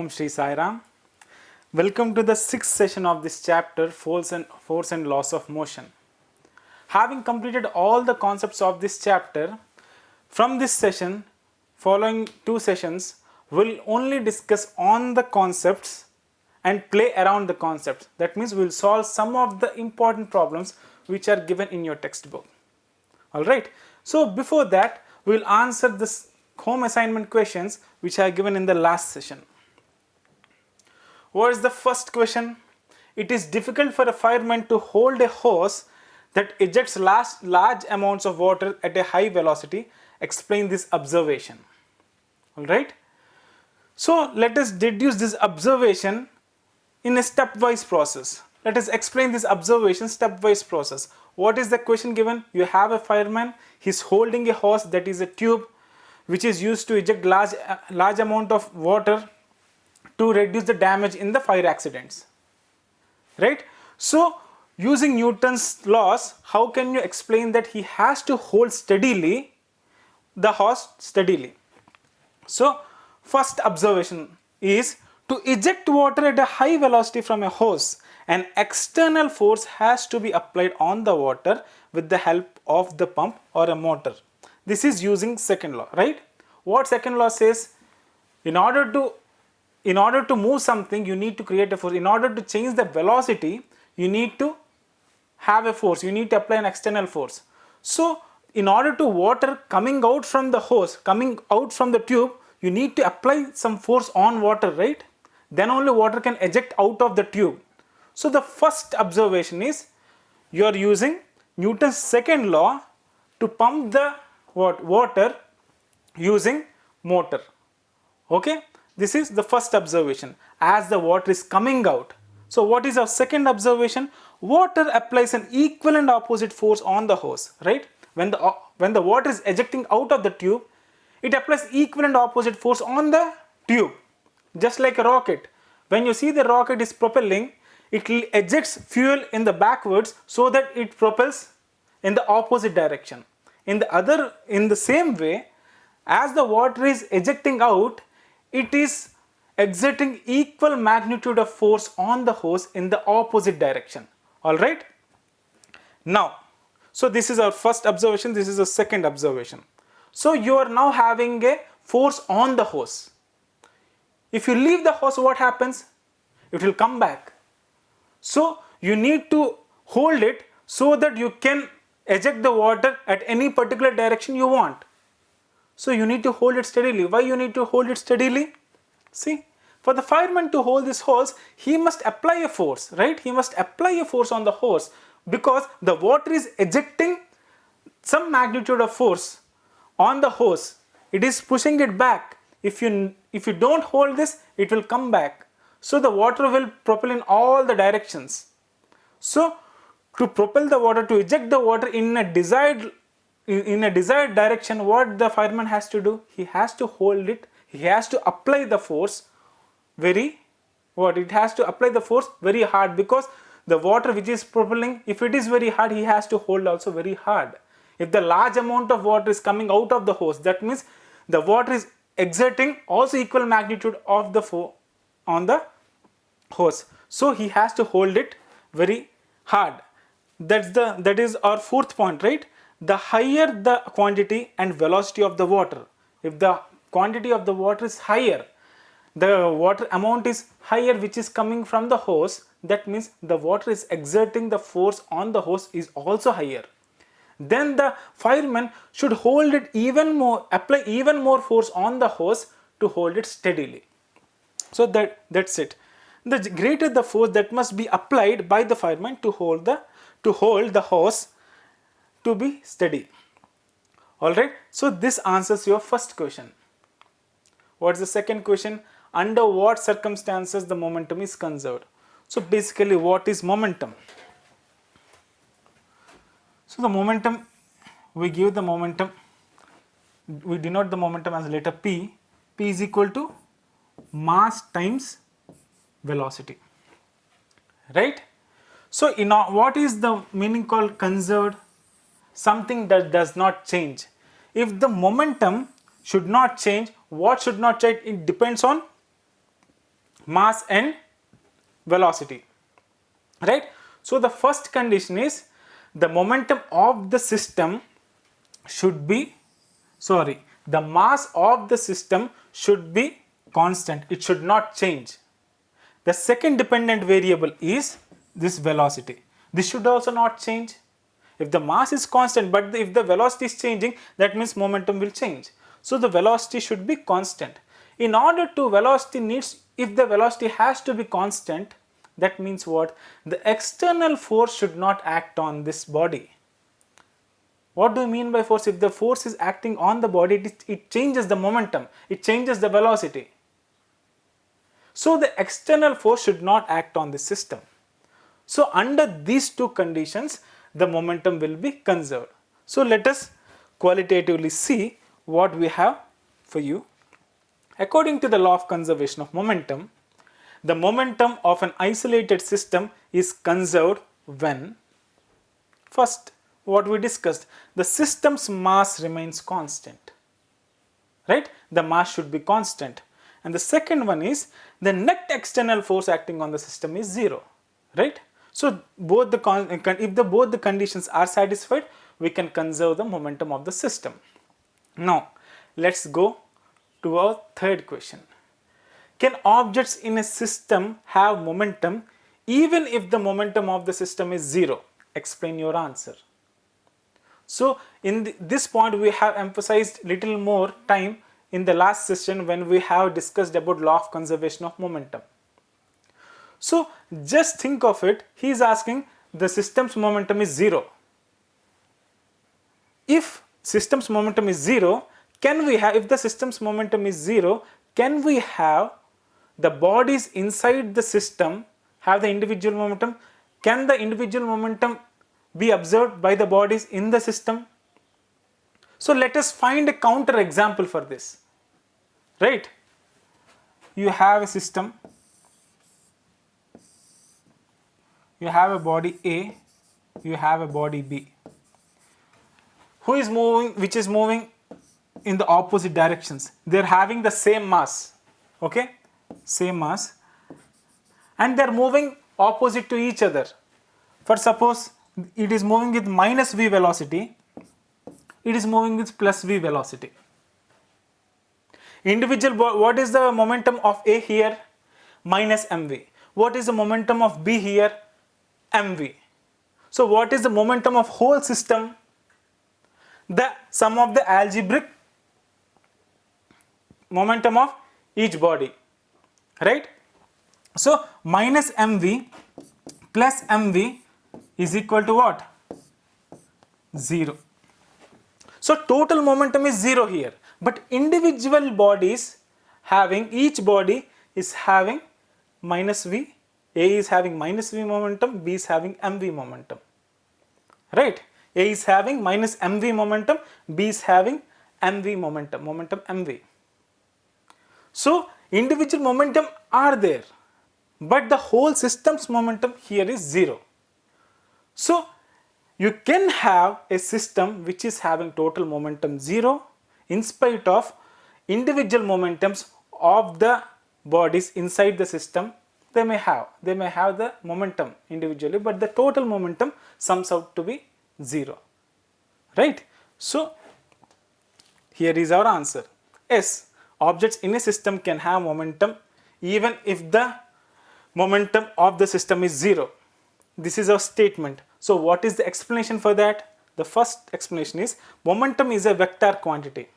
Om Shri Sai Ram. Welcome to the sixth session of this chapter, Force and Laws of Motion. Having completed all the concepts of this chapter, from this session, following two sessions, we'll only discuss on the concepts and play around the concepts. That means we'll solve some of the important problems which are given in your textbook. Alright, so before that, we'll answer this home assignment questions which are given in the last session. What is the first question? It is difficult for a fireman to hold a hose that ejects large amounts of water at a high velocity. Explain this observation. Alright, so let us deduce this observation in a stepwise process. Let us explain this observation stepwise process. What is the question given? You have a fireman, he is holding a hose, that is a tube which is used to eject large amount of water to reduce the damage in the fire accidents. Right? So using Newton's laws, how can you explain that he has to hold steadily the hose steadily? So first observation is, to eject water at a high velocity from a hose, an external force has to be applied on the water with the help of the pump or a motor. This is using second law, right? What second law says? In order to move something, you need to create a force. In order to change the velocity, you need to have a force. You need to apply an external force. So in order to water coming out from the hose, coming out from the tube, you need to apply some force on water, right? Then only water can eject out of the tube. So the first observation is, you are using Newton's second law to pump the water using motor. Okay, this is the first observation as the water is coming out. So what is our second observation? Water applies an equal and opposite force on the hose, right? When the water is ejecting out of the tube, it applies equal and opposite force on the tube, just like a rocket. When you see the rocket is propelling, it ejects fuel in the backwards so that it propels in the opposite direction. In the same way, as the water is ejecting out, it is exerting equal magnitude of force on the hose in the opposite direction. Alright? Now, so this is our first observation, this is the second observation. So you are now having a force on the hose. If you leave the hose, what happens? It will come back. So you need to hold it so that you can eject the water at any particular direction you want. So you need to hold it steadily. Why you need to hold it steadily? See, for the fireman to hold this hose, he must apply a force, right? He must apply a force on the hose because the water is ejecting some magnitude of force on the hose. It is pushing it back. If you don't hold this, it will come back. So the water will propel in all the directions. So to propel the water, to eject the water in a desired direction, what the fireman has to do? He has to hold it. He has to apply the force very hard, because the water which is propelling, if it is very hard, he has to hold also very hard. If the large amount of water is coming out of the hose, that means the water is exerting also equal magnitude of the force on the hose. So he has to hold it very hard. That is our fourth point, right? The higher the quantity and velocity of the water, if the quantity of the water is higher, the water amount is higher which is coming from the hose, that means the water is exerting the force on the hose is also higher. Then the fireman should hold it even more, apply even more force on the hose to hold it steadily. So that's it. The greater the force that must be applied by the fireman to hold the hose to be steady. Alright, so this answers your first question. What's the second question? Under what circumstances the momentum is conserved? So basically, what is momentum? So the momentum, we give the momentum, we denote the momentum as letter P. P is equal to mass times velocity, right? So what is the meaning called conserved? Something that does not change. If the momentum should not change, what should not change? It depends on mass and velocity, right? So the first condition is the momentum of the system should be, the mass of the system should be constant, it should not change. The second dependent variable is this velocity, this should also not change. If the mass is constant but if the velocity is changing, that means momentum will change. So the velocity should be constant. In order to if the velocity has to be constant, that means what? The external force should not act on this body. What do you mean by force? If the force is acting on the body, it changes the momentum, it changes the velocity. So the external force should not act on the system. So under these two conditions, the momentum will be conserved. So let us qualitatively see what we have for you. According to the law of conservation of momentum, the momentum of an isolated system is conserved when, first, what we discussed, the system's mass remains constant, right? The mass should be constant. And the second one is the net external force acting on the system is 0, right? So both both the conditions are satisfied, we can conserve the momentum of the system. Now let's go to our third question. Can objects in a system have momentum even if the momentum of the system is 0? Explain your answer. So in this point we have emphasized little more time in the last session when we have discussed about law of conservation of momentum. So just think of it, he is asking the system's momentum is 0. If system's momentum is 0, if the system's momentum is 0, can we have the bodies inside the system have the individual momentum? Can the individual momentum be observed by the bodies in the system? So let us find a counter example for this, right? You have a system, you have a body A, you have a body B, which is moving in the opposite directions. They are having the same mass, okay, same mass, and they are moving opposite to each other. For suppose it is moving with minus v velocity, it is moving with plus v velocity. What is the momentum of A here? Minus mv. What is the momentum of B here? mv. So what is the momentum of whole system? The sum of the algebraic momentum of each body, right? So minus mv plus mv is equal to what? 0. So total momentum is 0 here, but individual bodies having, each body is having minus v. A is having minus v momentum, B is having mv momentum, right? A is having minus mv momentum, B is having mv momentum, mv. So individual momentum are there, but the whole system's momentum here is 0. So you can have a system which is having total momentum 0 in spite of individual momentums of the bodies inside the system. They may have the momentum individually, but the total momentum sums out to be 0, right? So here is our answer. Yes, objects in a system can have momentum even if the momentum of the system is 0. This is our statement. So what is the explanation for that? The first explanation is momentum is a vector quantity.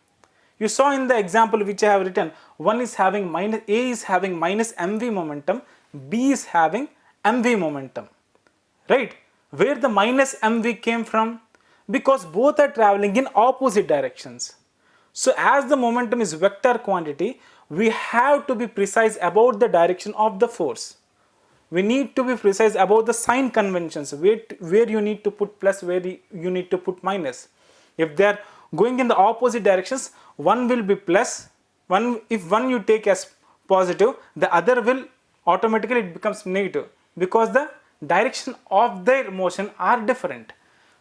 You saw in the example which I have written, A is having minus mv momentum, B is having mv momentum, right? Where the minus mv came from? Because both are traveling in opposite directions. So as the momentum is vector quantity, we have to be precise about the direction of the force. We need to be precise about the sign conventions, where you need to put plus, where you need to put minus. If they are going in the opposite directions, one will be plus, if one you take as positive, the other will automatically it becomes negative because the direction of their motion are different.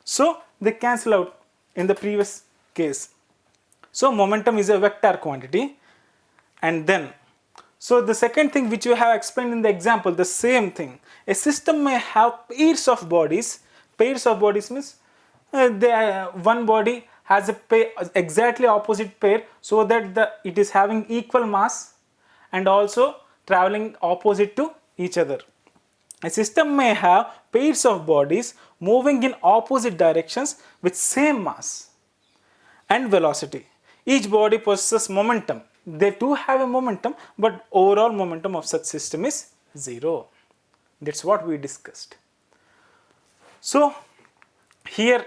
So they cancel out in the previous case. So momentum is a vector quantity, and then So the second thing which you have explained in the example, the same thing. A system may have pairs of bodies. Pairs of bodies means one body has a exactly opposite pair, so that it is having equal mass and also traveling opposite to each other. A system may have pairs of bodies moving in opposite directions with same mass and velocity. Each body possesses momentum. They too have a momentum, but overall momentum of such system is 0. That's what we discussed. So here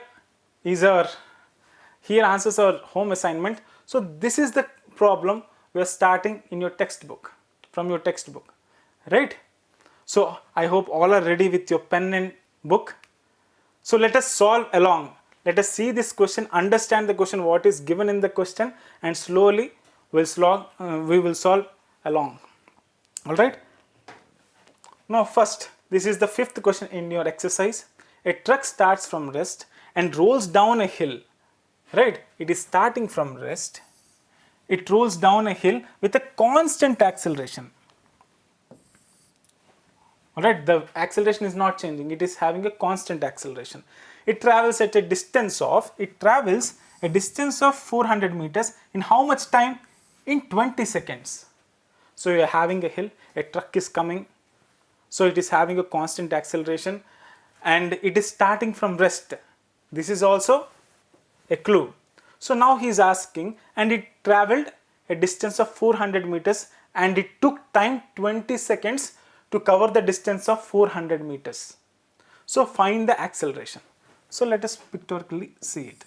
answers our home assignment. So this is the problem we are starting in your textbook, from your textbook, right? So I hope all are ready with your pen and book. So let us solve along. Let us see this question, understand the question, what is given in the question, and slowly we will solve along. All right. Now first, this is the fifth question in your exercise. A truck starts from rest and rolls down a hill. Right? It is starting from rest. It rolls down a hill with a constant acceleration. Alright, the acceleration is not changing, it is having a constant acceleration. It travels a distance of 400 meters in how much time? In 20 seconds. So you are having a hill, a truck is coming, so it is having a constant acceleration and it is starting from rest. This is also a clue. So now he is asking, and it traveled a distance of 400 meters and it took time 20 seconds to cover the distance of 400 meters. So find the acceleration. So let us pictorially see it.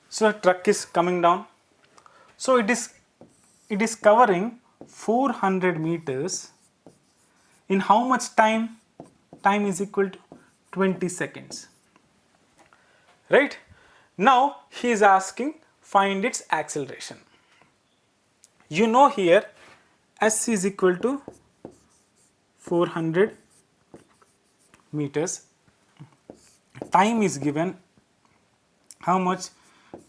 So a truck is coming down. So it is covering 400 meters in how much time? Time is equal to 20 seconds. Right? Now he is asking, find its acceleration. You know here s is equal to 400 meters. Time is given how much?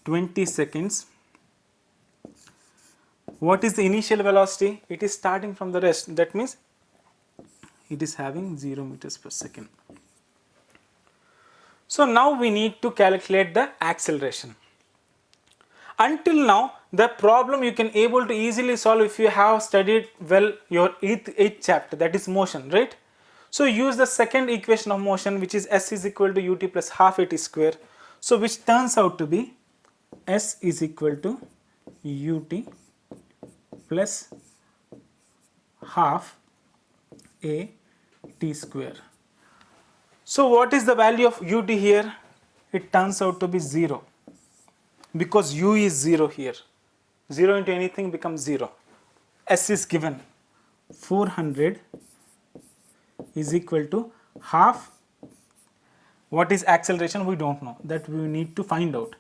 20 seconds. What is the initial velocity? It is starting from the rest. That means it is having 0 meters per second. So now we need to calculate the acceleration. Until now, the problem you can able to easily solve if you have studied well your eighth chapter, that is motion, right? So use the second equation of motion, which is s is equal to ut plus half at square. So which turns out to be s is equal to ut plus half a t square. So what is the value of ut here? It turns out to be 0, because u is 0 here. 0 into anything becomes 0. S is given 400 is equal to half. What is acceleration? We don't know. That we need to find out.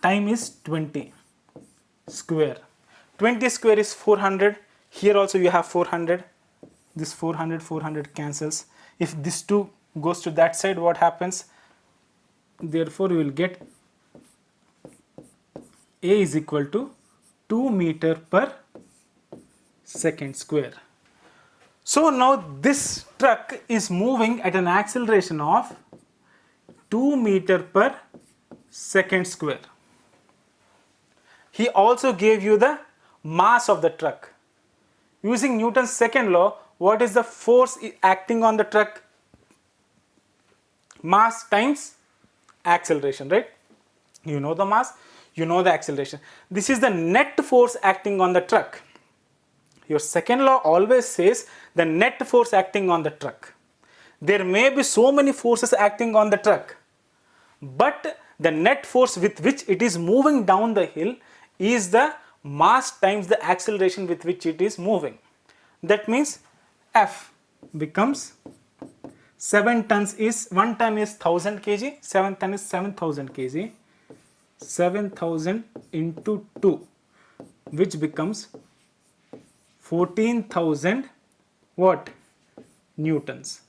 Time is 20 square. 20 square is 400. Here also you have 400. This 400 cancels. If this 2 goes to that side, what happens? Therefore we will get A is equal to 2 meter per second square. So now this truck is moving at an acceleration of 2 meter per second square. He also gave you the mass of the truck. Using Newton's second law, what is the force acting on the truck? Mass times acceleration, right? You know the mass, you know the acceleration. This is the net force acting on the truck. Your second law always says the net force acting on the truck. There may be so many forces acting on the truck, but the net force with which it is moving down the hill is the mass times the acceleration with which it is moving. That means F becomes 7 tons is 1 ton is 1000 kg, 7 ton is 7000 kg, 7000 into 2, which becomes 14,000 what? Newtons.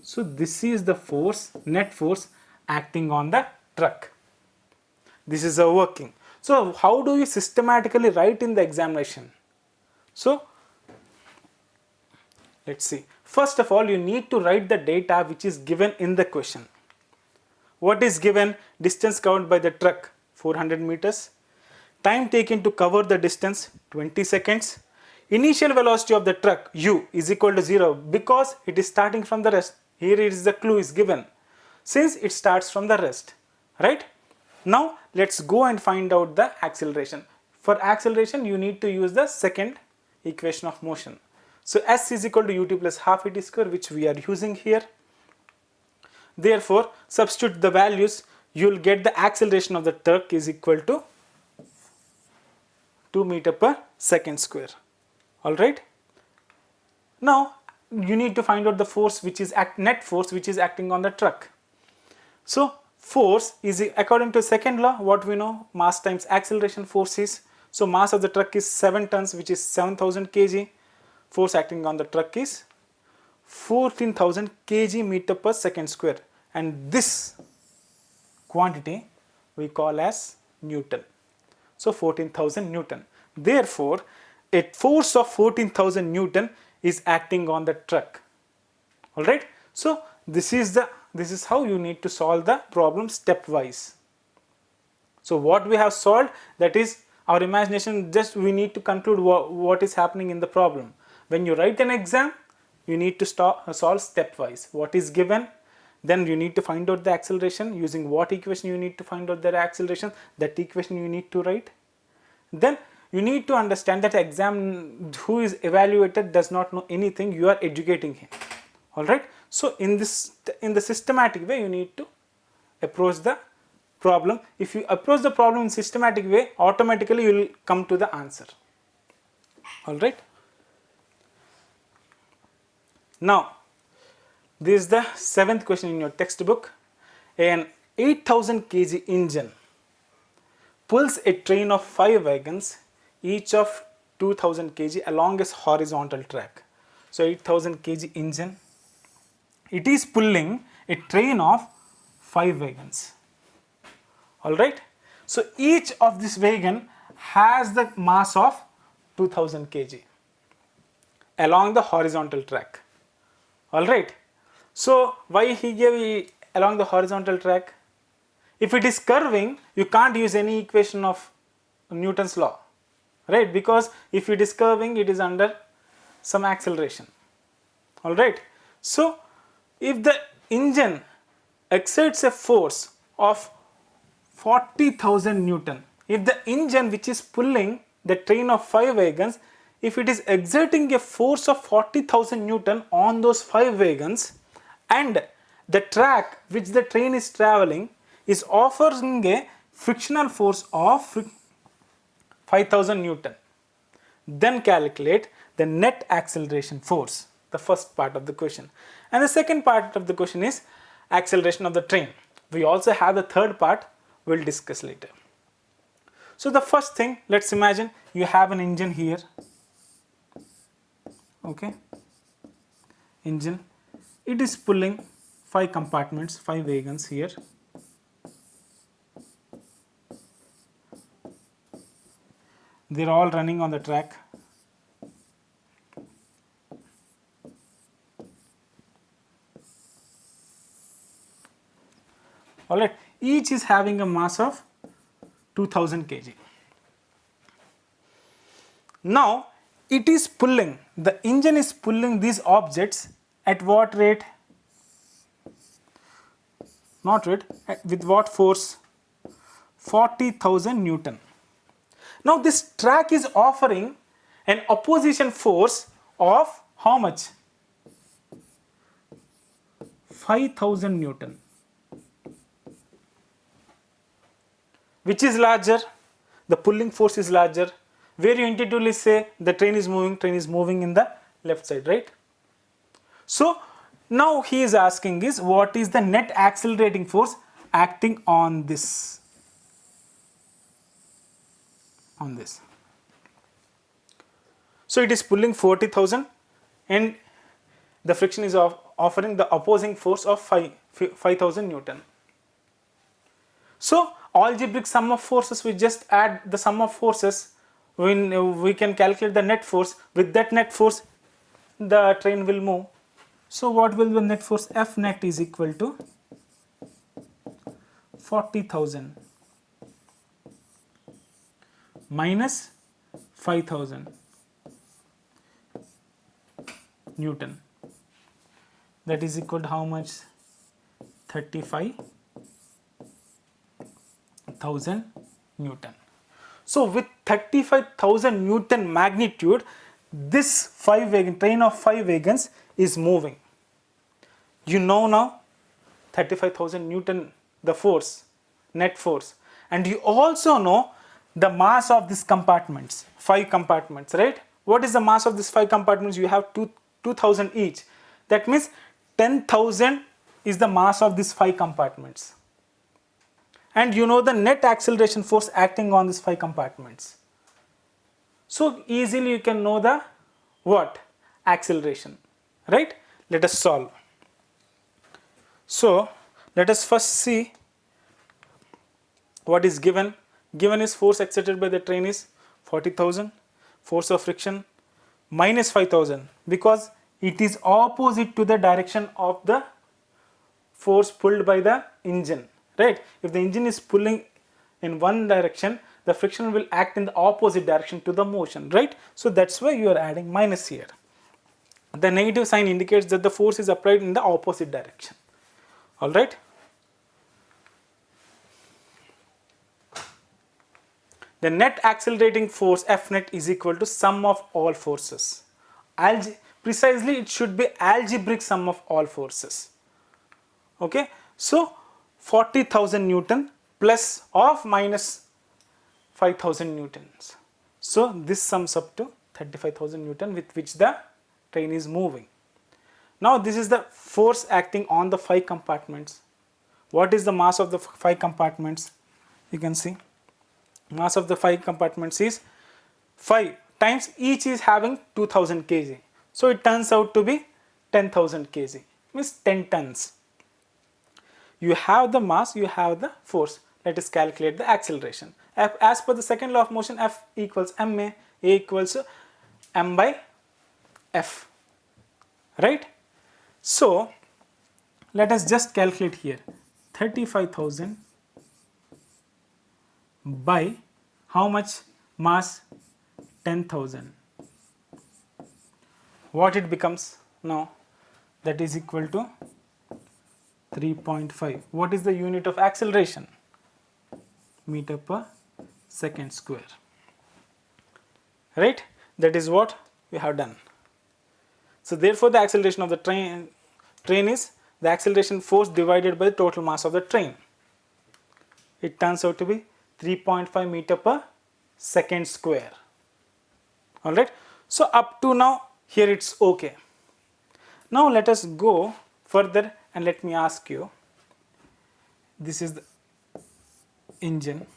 So this is the force, net force acting on the truck. This is a working. So how do you systematically write in the examination? So let's see. First of all, you need to write the data which is given in the question. What is given? Distance covered by the truck 400 meters. Time taken to cover the distance 20 seconds. Initial velocity of the truck u is equal to 0 because it is starting from the rest. Here is the clue is given since it starts from the rest, right? Now let's go and find out the acceleration. For acceleration you need to use the second equation of motion. So s is equal to ut plus half at square, which we are using here. Therefore substitute the values, you will get the acceleration of the truck is equal to 2 meter per second square. Alright. Now you need to find out the force which is net force which is acting on the truck. So force is according to second law, what we know, mass times acceleration force is. So mass of the truck is 7 tons, which is 7000 kg. Force acting on the truck is 14,000 kg meter per second square, and this quantity we call as Newton. So 14,000 Newton. Therefore a force of 14,000 Newton is acting on the truck. Alright. So this is how you need to solve the problem stepwise. So what we have solved, that is our imagination, just we need to conclude what is happening in the problem. When you write an exam, you need to solve stepwise. What is given, then you need to find out the acceleration. Using what equation you need to find out the acceleration, that equation you need to write. Then you need to understand that exam who is evaluated does not know anything, you are educating him. Alright. So in the systematic way you need to approach the problem. If you approach the problem in systematic way, automatically you will come to the answer. Alright. Now this is the 7th question in your textbook. An 8000 kg engine pulls a train of 5 wagons, each of 2000 kg along a horizontal track. So 8000 kg engine, it is pulling a train of 5 wagons. Alright. So each of this wagon has the mass of 2000 kg along the horizontal track. Alright. So why he gave along the horizontal track? If it is curving, you can't use any equation of Newton's law, right? Because if it is curving, it is under some acceleration. Alright. So if the engine exerts a force of 40,000 Newton, if the engine which is pulling the train of 5 wagons, if it is exerting a force of 40,000 Newton on those 5 wagons, and the track which the train is traveling is offering a frictional force of 5,000 Newton, then calculate the net acceleration force, the first part of the question. And the second part of the question is acceleration of the train. We also have the third part, we'll discuss later. So the first thing, let's imagine you have an engine here. Okay, engine, it is pulling 5 compartments, 5 wagons here. They're all running on the track. Alright, each is having a mass of 2000 kg. Now it is pulling, the engine is pulling these objects at what rate? Not rate, with what force? 40,000 Newton. Now this track is offering an opposition force of how much? 5,000 Newton. Which is larger? The pulling force is larger. Where you intuitively say the train is moving in the left side, right? So now he is asking is what is the net accelerating force acting on this? On this. So it is pulling 40,000 and the friction is offering the opposing force of 5,000 Newton. So algebraic sum of forces, we just add the sum of forces, when we can calculate the net force. With that net force the train will move. So what will the net force? F net is equal to 40,000 minus 5,000 Newton. That is equal to how much? 35,000 Newton. So with 35,000 Newton magnitude, this train of 5 wagons is moving. You know now 35,000 Newton, the force, net force, and you also know the mass of these compartments, 5 compartments, right? What is the mass of these 5 compartments? You have 2,000 each. That means 10,000 is the mass of these 5 compartments. And you know the net acceleration force acting on these 5 compartments. So easily you can know the what? Acceleration, right? Let us solve. So let us first see what is given. Given is force exerted by the train is 40,000, force of friction minus 5,000, because it is opposite to the direction of the force pulled by the engine, right? If the engine is pulling in one direction, the friction will act in the opposite direction to the motion, right? So that's why you are adding minus here. The negative sign indicates that the force is applied in the opposite direction. All right. The net accelerating force F net is equal to sum of all forces. Precisely it should be algebraic sum of all forces. Okay. So 40,000 Newton plus of minus 5,000 Newtons. So this sums up to 35,000 Newton with which the train is moving. Now this is the force acting on the 5 compartments. What is the mass of the 5 compartments? You can see mass of the 5 compartments is 5 times each is having 2000 kg. So it turns out to be 10,000 kg, means 10 tons. You have the mass, you have the force. Let us calculate the acceleration. As per the second law of motion, F equals ma, A equals m by f, right? So let us just calculate here. 35,000 by how much mass? 10,000. What it becomes now? That is equal to 3.5. What is the unit of acceleration? Meter per second square. Right? That is what we have done. So therefore the acceleration of the train is the acceleration force divided by the total mass of the train. It turns out to be 3.5 meter per second square. Alright. So up to now here it's okay. Now let us go further and let me ask you, this is the engine.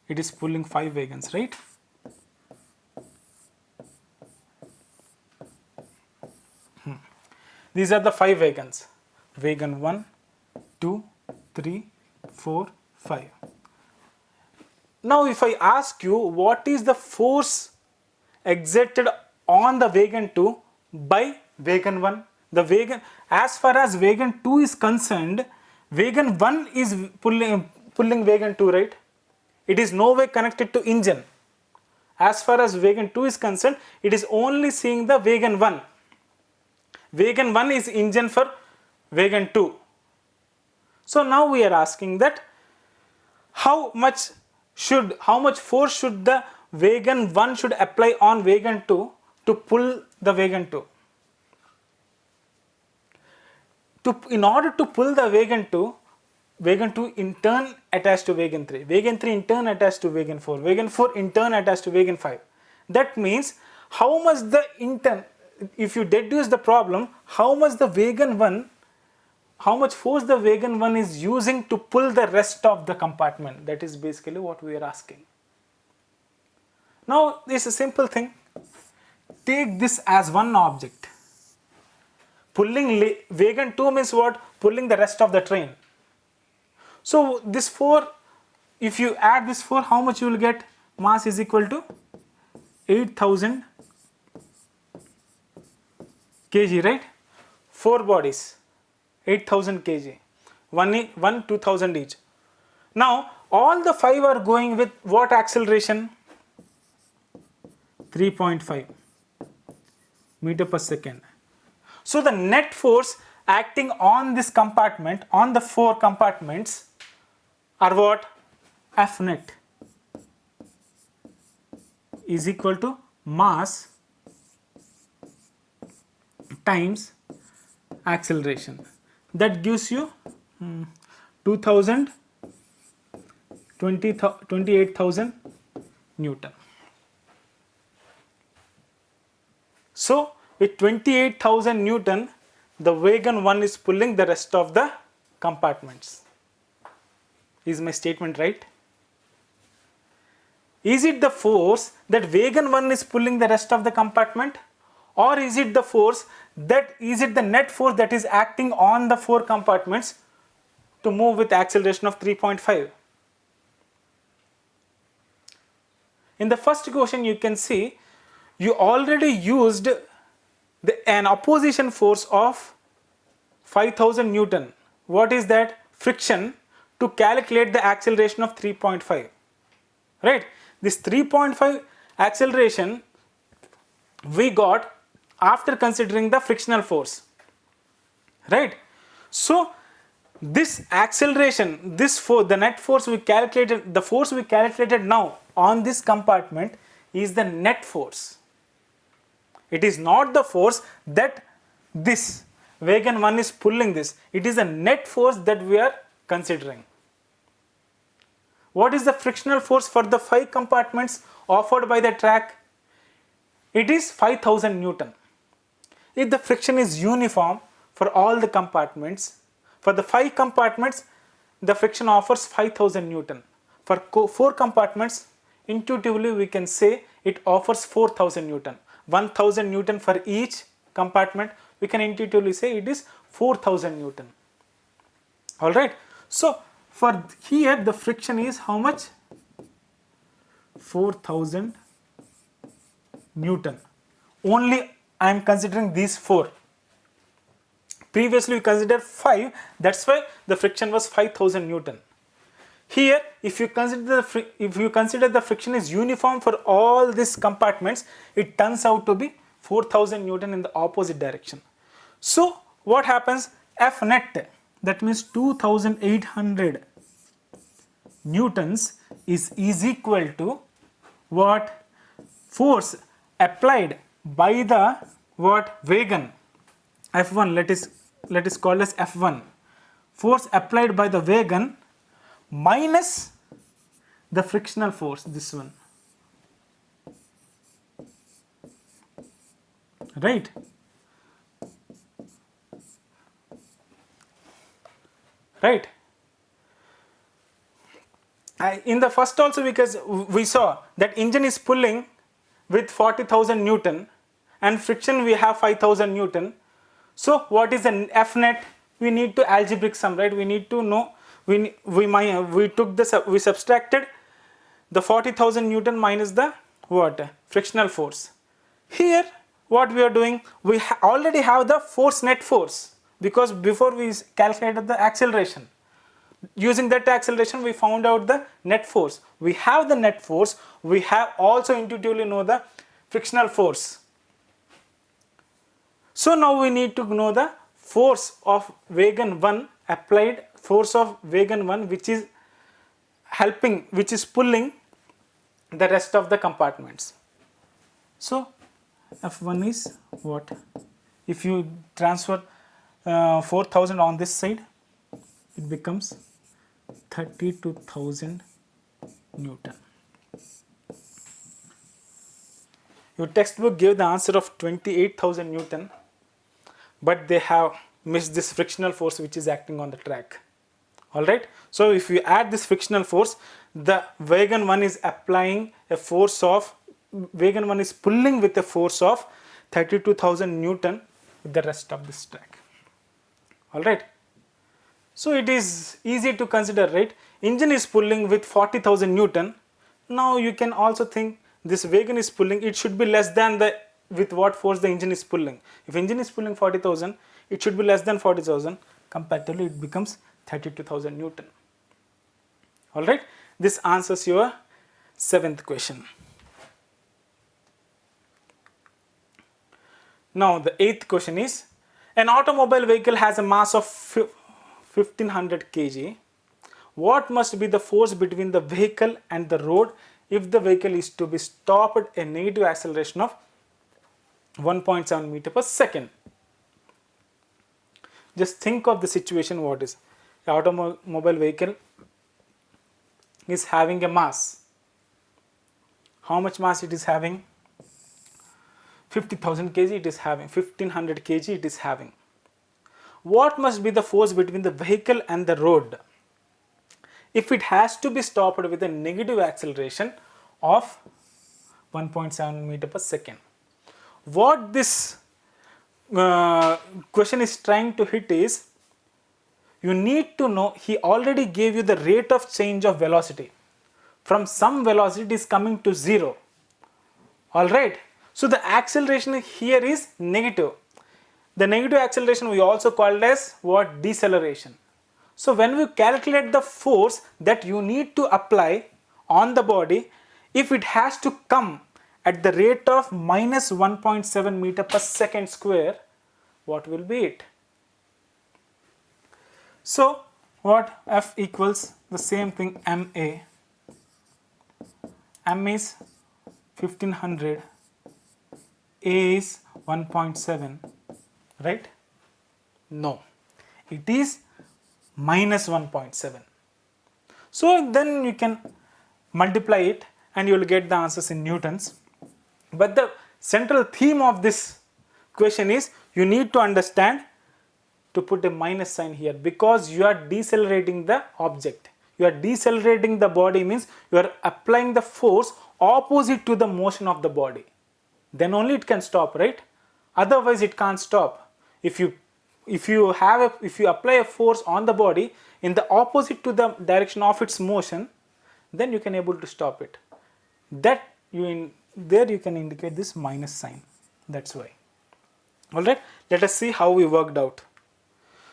It is pulling 5 wagons, right? These are the 5 wagons. Wagon 1, 2, 3, 4, 5. Now if I ask you what is the force exerted on the wagon 2 by wagon 1, the wagon, as far as wagon 2 is concerned, wagon 1 is pulling wagon 2, right? It is no way connected to engine. As far as wagon 2 is concerned, it is only seeing the wagon 1. Wagon 1 is engine for wagon 2. So now we are asking that how much force should the wagon 1 should apply on wagon 2 to pull the wagon 2. In order to pull the wagon 2 in turn attached to wagon 3, wagon 3 in turn attached to wagon 4, wagon 4 in turn attached to wagon 5. That means how much the intern, if you deduce the problem, how much force the wagon 1 is using to pull the rest of the compartment. That is basically what we are asking. Now this is a simple thing. Take this as one object. Pulling wagon 2 means what? pulling the rest of the train. So this 4, if you add this 4, how much you will get? Mass is equal to 8000 kg, right? 4 bodies, 8000 kg, 2000 each. Now all the 5 are going with what acceleration? 3.5 meter per second. So the net force acting on this compartment, on the 4 compartments, are what? F net is equal to mass times acceleration. That gives you 28,000 Newton. So with 28,000 Newton, the wagon 1 is pulling the rest of the compartments. Is my statement right? Is it the force that wagon 1 is pulling the rest of the compartment, or is it the net force that is acting on the 4 compartments to move with acceleration of 3.5? In the first question you can see you already used an opposition force of 5000 Newton. What is that? Friction, to calculate the acceleration of 3.5. Right? This 3.5 acceleration we got after considering the frictional force. Right? So this acceleration, the net force we calculated, the force we calculated now on this compartment is the net force. It is not the force that this wagon 1 is pulling this. It is a net force that we are considering. What is the frictional force for the 5 compartments offered by the track? It is 5000 Newton. If the friction is uniform for all the compartments, for the 5 compartments, the friction offers 5000 Newton. For 4 compartments, intuitively we can say it offers 4000 Newton. 1000 Newton for each compartment, we can intuitively say it is 4000 Newton. Alright, so for here the friction is how much? 4000 Newton. Only I am considering these 4. Previously we considered 5, that's why the friction was 5000 Newton. Here, if you consider the friction is uniform for all these compartments, it turns out to be 4000 Newton in the opposite direction. So what happens? F net, that means 2800 Newtons is equal to what? Force applied by the what? Wagon F1. Let us call as F1. Force applied by the wagon minus the frictional force, this one. Right? Right? In the first also, because we saw that engine is pulling with 40,000 Newton and friction we have 5000 Newton. So what is an F net? We need to algebraic sum, right? We need to know. We subtracted the 40,000 Newton minus the what? Frictional force. Here what we are doing, we already have the force, net force, because before we calculated the acceleration. Using that acceleration we found out the net force. We have the net force, we have also intuitively know the frictional force. So now we need to know the force of wagon 1, applied force of wagon 1, which is pulling the rest of the compartments. So F1 is what? If you transfer 4000 on this side, it becomes 32,000 Newton. Your textbook gave the answer of 28,000 Newton, but they have missed this frictional force which is acting on the track. Alright, so if you add this frictional force, the wagon 1 is applying a force of, wagon 1 is pulling with a force of 32,000 Newton with the rest of this track. Alright, So it is easy to consider, right? Engine is pulling with 40,000 Newton. Now you can also think this wagon is pulling, it should be less than the, with what force the engine is pulling. If engine is pulling 40,000, it should be less than 40,000. Comparatively, it becomes 32,000 Newton. Alright, this answers your 7th question. Now the 8th question is, an automobile vehicle has a mass of 1500 kg. What must be the force between the vehicle and the road if the vehicle is to be stopped at a negative acceleration of 1.7 meter per second? Just think of the situation. What is the automobile vehicle is having a mass. How much mass it is having? 50,000 kg it is having, 1500 kg it is having. What must be the force between the vehicle and the road if it has to be stopped with a negative acceleration of 1.7 meter per second? What this question is trying to hit is, you need to know, he already gave you the rate of change of velocity. From some velocity it is coming to 0. Alright. So the acceleration here is negative. The negative acceleration we also called as what? Deceleration. So when we calculate the force that you need to apply on the body, if it has to come at the rate of minus 1.7 meter per second square, what will be it? So what? F equals the same thing, MA. M is 1500, A is 1.7, right? No, it is minus 1.7. So then you can multiply it and you will get the answers in newtons. But the central theme of this question is, you need to understand to put a minus sign here, because you are decelerating the object. You are decelerating the body means you are applying the force opposite to the motion of the body. Then only it can stop, right? Otherwise it can't stop. If you apply a force on the body in the opposite to the direction of its motion, then you can able to stop it. There you can indicate this minus sign. That's why. Alright, let us see how we worked out.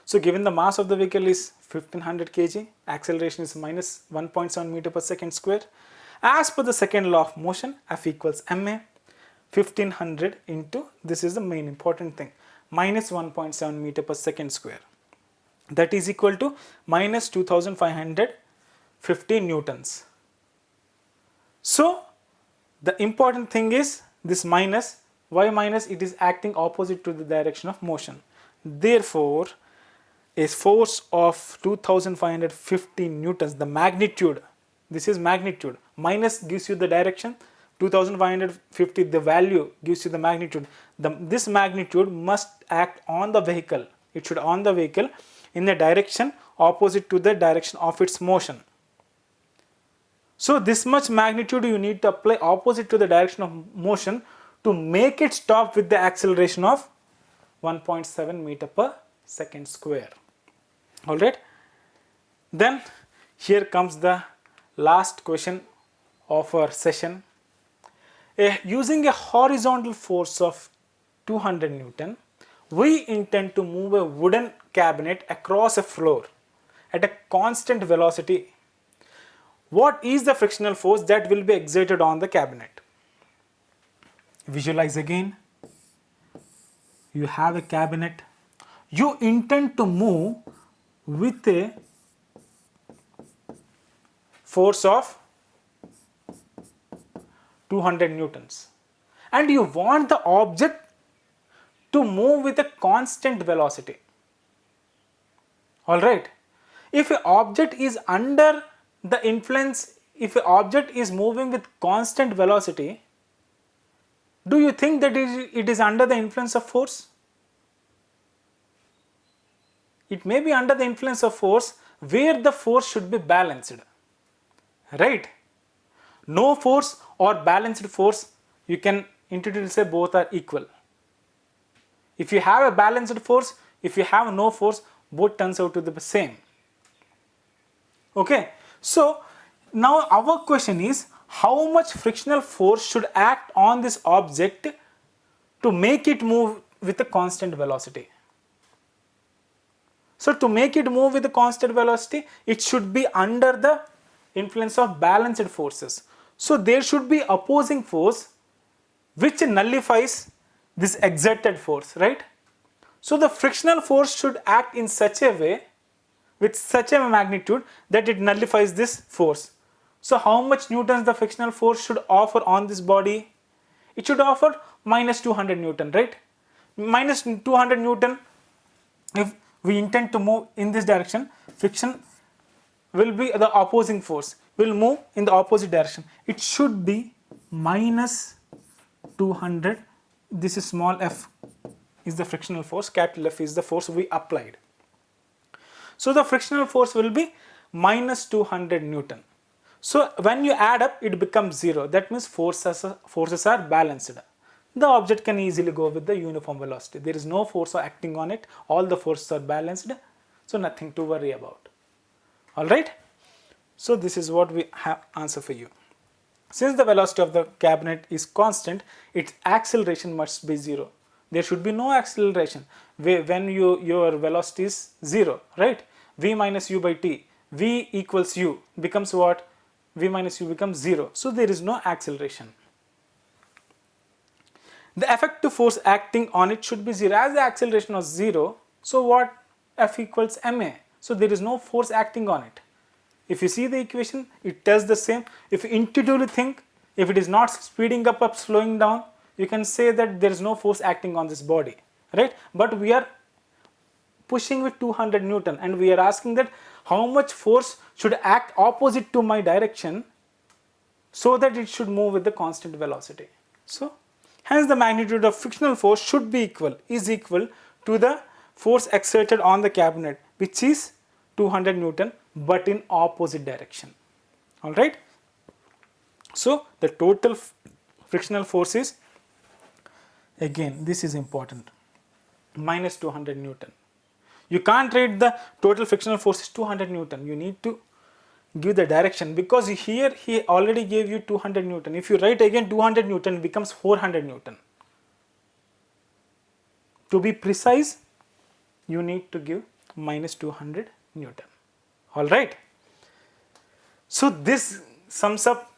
So given the mass of the vehicle is 1500 kg, acceleration is minus 1.7 meter per second square. As per the second law of motion, F equals ma, 1500 into, this is the main important thing, minus 1.7 meter per second square. That is equal to minus 2550 newtons. So the important thing is this minus. Why minus? It is acting opposite to the direction of motion. Therefore, a force of 2550 newtons, the magnitude, this is magnitude, minus gives you the direction, 2550 the value gives you the magnitude. This magnitude must act on the vehicle. It should on the vehicle in the direction opposite to the direction of its motion. So this much magnitude you need to apply opposite to the direction of motion to make it stop with the acceleration of 1.7 meter per second square. Alright, then here comes the last question of our session. Using a horizontal force of 200 Newton, we intend to move a wooden cabinet across a floor at a constant velocity. What is the frictional force that will be exerted on the cabinet? Visualize again. You have a cabinet. You intend to move with a force of 200 newtons and you want the object to move with a constant velocity. Alright, if an object is under the influence, if an object is moving with constant velocity, do you think that it is under the influence of force? It may be under the influence of force where the force should be balanced, right? No force or balanced force, you can intuitively say both are equal. If you have a balanced force, if you have no force, both turns out to be the same. Okay, so now our question is, how much frictional force should act on this object to make it move with a constant velocity? So to make it move with a constant velocity, it should be under the influence of balanced forces. So there should be opposing force which nullifies this exerted force, right? So the frictional force should act in such a way, with such a magnitude, that it nullifies this force. So how much newtons the frictional force should offer on this body? It should offer minus 200 Newton, right? Minus 200 Newton, if we intend to move in this direction, friction will be the opposing force, will move in the opposite direction. It should be minus 200. This is small f is the frictional force, capital F is the force we applied. So the frictional force will be minus 200 Newton. So when you add up, it becomes 0. That means forces are balanced. The object can easily go with the uniform velocity. There is no force acting on it. All the forces are balanced. So nothing to worry about. Alright. So this is what we have answer for you. Since the velocity of the cabinet is constant, its acceleration must be 0. There should be no acceleration when your velocity is 0, right? V minus u by t, v equals u becomes what? V minus u becomes 0. So there is no acceleration. The effective force acting on it should be 0. As the acceleration was 0, so what? F equals ma. So there is no force acting on it. If you see the equation, it does the same. If you intuitively think, if it is not speeding up or slowing down, you can say that there is no force acting on this body, right? But we are pushing with 200 Newton and we are asking that how much force should act opposite to my direction so that it should move with the constant velocity. So hence the magnitude of frictional force should be equal to the force exerted on the cabinet, which is 200 Newton, but in opposite direction. Alright. So the total frictional force is, again this is important, minus 200 Newton. You can't write the total frictional force is 200 Newton. You need to give the direction, because here he already gave you 200 Newton. If you write again 200 Newton, it becomes 400 Newton. To be precise, you need to give minus 200 Newton. Alright. So this sums up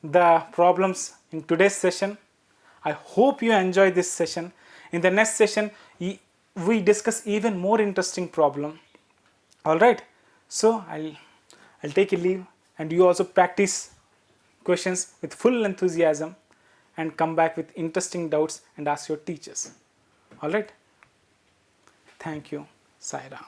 the problems in today's session. I hope you enjoy this session. In the next session, we discuss even more interesting problem. Alright. So I'll take a leave, and you also practice questions with full enthusiasm and come back with interesting doubts and ask your teachers. Alright. Thank you. Sai Ram.